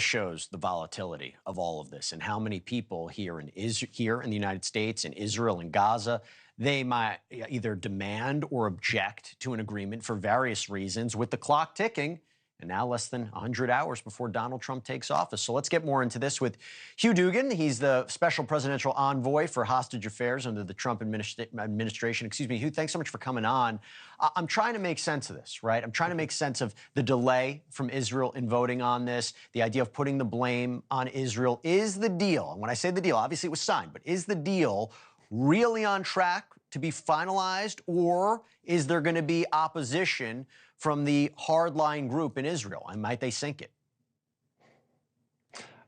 shows the volatility of all of this and how many people here in the United States, in Israel and Gaza, they might either demand or object to an agreement for various reasons, with the clock ticking, and now less than 100 hours before Donald Trump takes office. So let's get more into this with Hugh Dugan. He's the special presidential envoy for hostage affairs under the Trump administration. Excuse me, Hugh, thanks so much for coming on. I'm trying to make sense of this, right? I'm trying to make sense of the delay from Israel in voting on this, the idea of putting the blame on Israel. Is the deal, and when I say the deal, obviously it was signed, but is the deal really on track to be finalized, or is there going to be opposition from the hardline group in Israel, and might they sink it?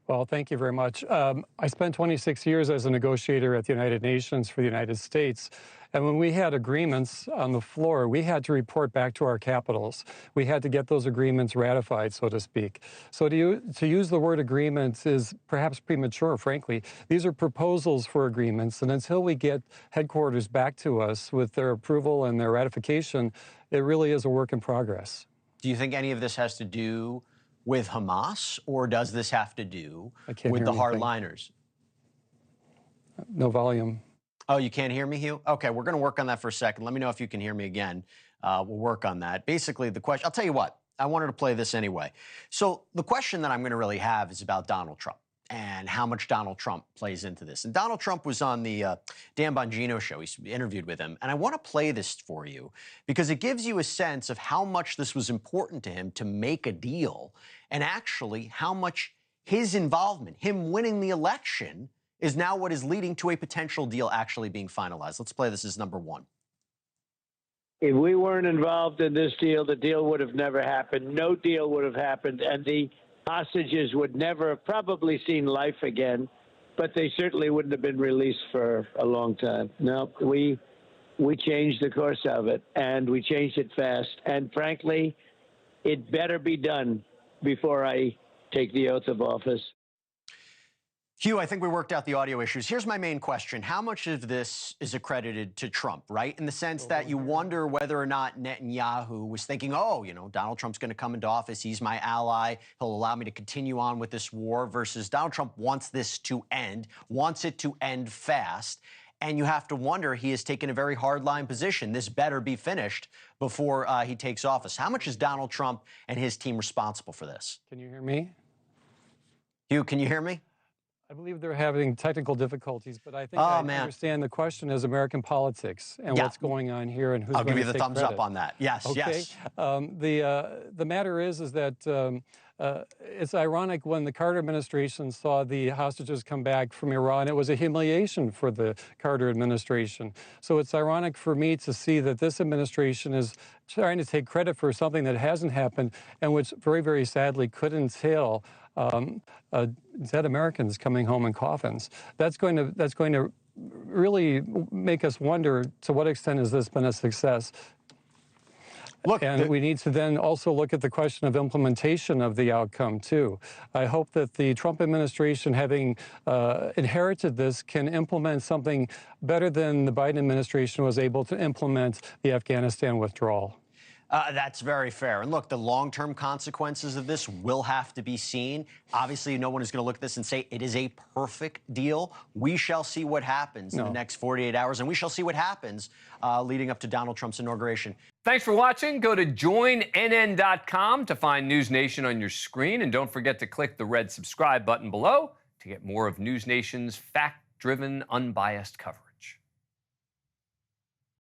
Well, thank you very much. I spent 26 years as a negotiator at the United Nations for the United States. And when we had agreements on the floor, we had to report back to our capitals. We had to get those agreements ratified, so to speak. So to use the word agreements is perhaps premature, frankly. These are proposals for agreements. And until we get headquarters back to us with their approval and their ratification, it really is a work in progress. Do you think any of this has to do with Hamas, or does this have to do with the hardliners? No volume. Oh, you can't hear me, Hugh? Okay, we're going to work on that for a second. Let me know if you can hear me again. We'll work on that. Basically, the question, I'll tell you what, I wanted to play this anyway. So the question that I'm going to really have is about Donald Trump and how much Donald Trump plays into this. And Donald Trump was on the Dan Bongino show. He interviewed with him. And I want to play this for you because it gives you a sense of how much this was important to him to make a deal, and actually how much his involvement, him winning the election, is now what is leading to a potential deal actually being finalized. Let's play this as number one. If we weren't involved in this deal, the deal would have never happened. No deal would have happened, and the hostages would never have probably seen life again, but they certainly wouldn't have been released for a long time. No, we changed the course of it, and we changed it fast. And frankly, it better be done before I take the oath of office. Hugh, I think we worked out the audio issues. Here's my main question. How much of this is accredited to Trump, right? In the sense that you wonder whether or not Netanyahu was thinking, oh, you know, Donald Trump's going to come into office. He's my ally. He'll allow me to continue on with this war, versus Donald Trump wants this to end, wants it to end fast. And you have to wonder, he has taken a very hardline position. This better be finished before he takes office. How much is Donald Trump and his team responsible for this? Can you hear me? Hugh, can you hear me? I believe they're having technical difficulties, but I think I understand the question is American politics and what's going on here and who's going to take credit. I'll give you the thumbs up on that. Yes, okay. yes. The matter is that it's ironic when the Carter administration saw the hostages come back from Iran, it was a humiliation for the Carter administration. So it's ironic for me to see that this administration is trying to take credit for something that hasn't happened and which very, very sadly could entail dead Americans coming home in coffins. That's going to really make us wonder, to what extent has this been a success? Look, and we need to then also look at the question of implementation of the outcome, too. I hope that the Trump administration, having inherited this, can implement something better than the Biden administration was able to implement the Afghanistan withdrawal. That's very fair. And look, the long-term consequences of this will have to be seen. Obviously, no one is going to look at this and say it is a perfect deal. We shall see what happens in the next 48 hours, and we shall see what happens leading up to Donald Trump's inauguration. Thanks for watching. Go to joinnn.com to find NewsNation on your screen. And don't forget to click the red subscribe button below to get more of NewsNation's fact-driven, unbiased coverage.